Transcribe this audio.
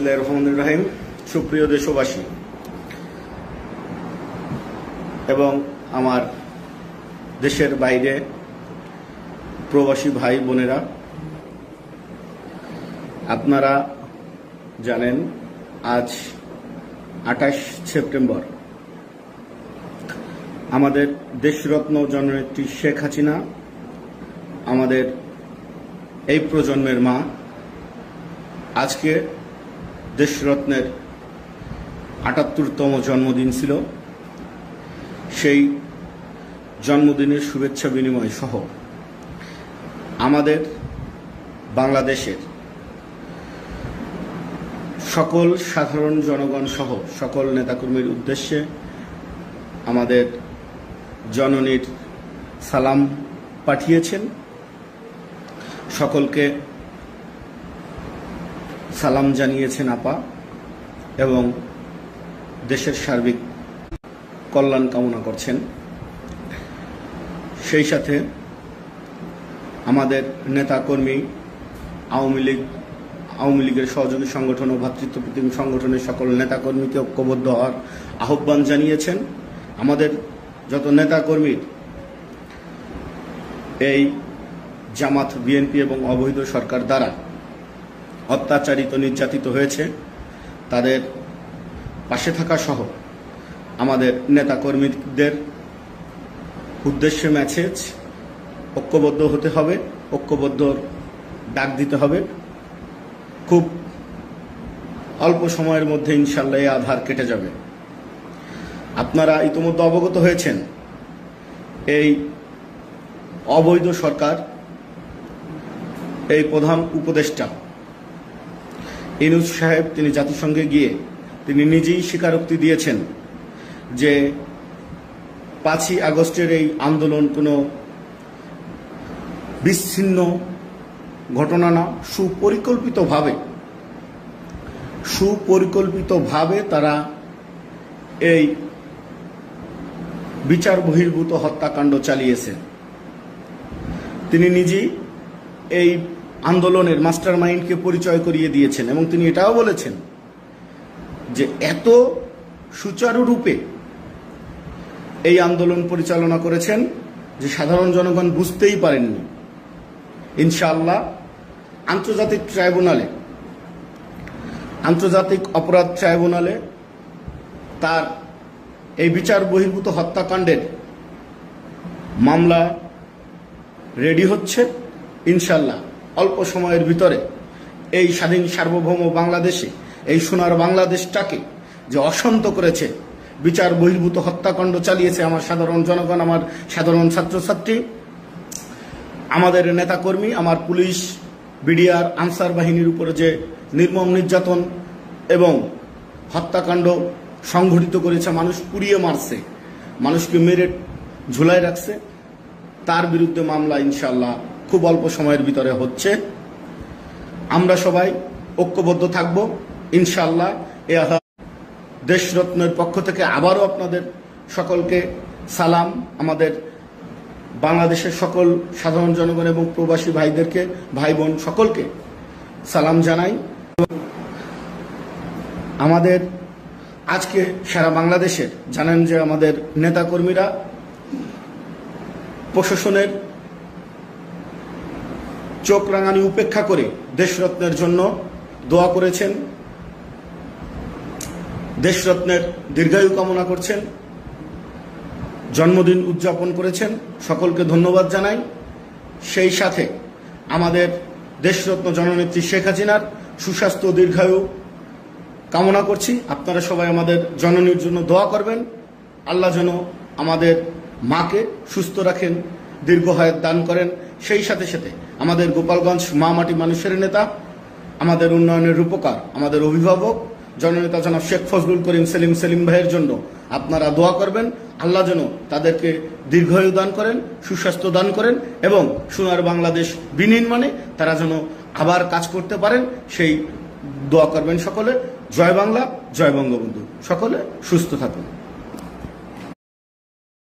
বিসমিল্লাহির রহমানির রহিম। সুপ্রিয় দেশবাসী এবং আমার দেশের বাইরে প্রবাসী ভাই বোনেরা, আপনারা জানেন আজ 28 সেপ্টেম্বর আমাদের দেশরত্ন জননেত্রী শেখ হাসিনা, আমাদের এই প্রজন্মের মা, আজকে দেশরত্নের 78তম জন্মদিন ছিল। সেই জন্মদিনের শুভেচ্ছা বিনিময় সহ আমাদের বাংলাদেশের সকল সাধারণ জনগণ সহ সকল নেতাকর্মীর উদ্দেশ্যে আমাদের জননীর সালাম পাঠিয়েছেন। সকলকে সালাম জানিয়েছেন আপা এবং দেশের সার্বিক কল্যাণ কামনা করছেন। সেই সাথে আমাদের নেতাকর্মী আওয়ামী লীগের সহযোগী সংগঠন ও ভ্রাতৃত্বপ্রতিম সংগঠনের সকল নেতাকর্মীকে ঐক্যবদ্ধ হওয়ার আহ্বান জানিয়েছেন। আমাদের যত নেতাকর্মী এই জামাত, বিএনপি এবং অবৈধ সরকার দ্বারা অত্যাচারিত, নির্যাতিত হয়েছে, তাদের পাশে থাকা সহ আমাদের নেতাকর্মীদের উদ্দেশ্যে মেসেজ, ঐক্যবদ্ধ হতে হবে, ঐক্যবদ্ধ ডাক দিতে হবে। খুব অল্প সময়ের মধ্যে ইনশাল্লাহ এই আধার কেটে যাবে। আপনারা ইতিমধ্যে অবগত হয়েছেন, এই অবৈধ সরকার, এই প্রধান উপদেষ্টা ইউনূস সাহেব, তিনি জাতিসংঘে গিয়ে তিনি নিজেই স্বীকারোক্তি দিয়েছেন যে 5ই আগস্টের এই আন্দোলন কোনো বিচ্ছিন্ন ঘটনা না, সুপরিকল্পিতভাবে তারা এই বিচার বহির্ভূত হত্যাকাণ্ড চালিয়েছে। তিনি নিজেই এই আন্দোলনের মাস্টার মাইন্ডকে পরিচয় করিয়ে দিয়েছেন এবং তিনি এটাও বলেছেন যে এত সুচারুরূপে এই আন্দোলন পরিচালনা করেছেন যে সাধারণ জনগণ বুঝতেই পারেননি। ইনশাআল্লাহ আন্তর্জাতিক অপরাধ ট্রাইব্যুনালে তার এই বিচার বহির্ভূত হত্যাকাণ্ডের মামলা রেডি হচ্ছে। ইনশাআল্লাহ অল্প সময়ের ভিতরে এই স্বাধীন সার্বভৌম বাংলাদেশে, এই সোনার বাংলাদেশটাকে যে অশান্ত করেছে, বিচার বহির্ভূত হত্যাকাণ্ড চালিয়েছে আমার সাধারণ জনগণ, আমার সাধারণ ছাত্রছাত্রী, আমাদের নেতাকর্মী, আমার পুলিশ, বিডিআর, আনসার বাহিনীর উপরে যে নির্মম নির্যাতন এবং হত্যাকাণ্ড সংঘটিত করেছে, মানুষ পুড়িয়ে মারছে, মানুষকে মেরে ঝুলায় রাখছে, তার বিরুদ্ধে মামলা ইনশাআল্লাহ খুব অল্প সময়ের ভিতরে হচ্ছে। আমরা সবাই ঐক্যবদ্ধ থাকব ইনশাআল্লাহ। দেশরত্নের পক্ষ থেকে আবারও আপনাদের সকলকে সালাম, আমাদের বাংলাদেশের সকল সাধারণ জনগণ এবং প্রবাসী ভাইদেরকে, ভাই বোন সকলকে সালাম জানাই। আমাদের আজকে সারা বাংলাদেশের জানেন যে আমাদের নেতাকর্মীরা প্রশাসনের চোখ রাঙানি উপেক্ষা করে দেশরত্নের জন্য দোয়া করেছেন, দেশরত্নের দীর্ঘায়ু কামনা করছেন, জন্মদিন উদযাপন করেছেন। সকলকে ধন্যবাদ জানাই। সেই সাথে আমাদের দেশরত্ন জননেত্রী শেখ হাসিনার সুস্বাস্থ্য, দীর্ঘায়ু কামনা করছি। আপনারা সবাই আমাদের জননীর জন্য দোয়া করবেন। আল্লাহ যেন আমাদের মাকে সুস্থ রাখেন, দীর্ঘ হায়াত দান করেন। সেই সাথে সাথে আমাদের গোপালগঞ্জ মা মাটি মানুষের নেতা, আমাদের উন্নয়নের রূপকার, আমাদের অভিভাবক জননেতা জনাব শেখ ফজলুল করিম সেলিম ভাইয়ের জন্য আপনারা দোয়া করবেন। আল্লাহ যেন তাদেরকে দীর্ঘায়ু দান করেন, সুস্বাস্থ্য দান করেন এবং সোনার বাংলাদেশ বিনির্মাণে তারা যেন আবার কাজ করতে পারেন, সেই দোয়া করবেন সকলে। জয় বাংলা, জয় বঙ্গবন্ধু। সকলে সুস্থ থাকুন।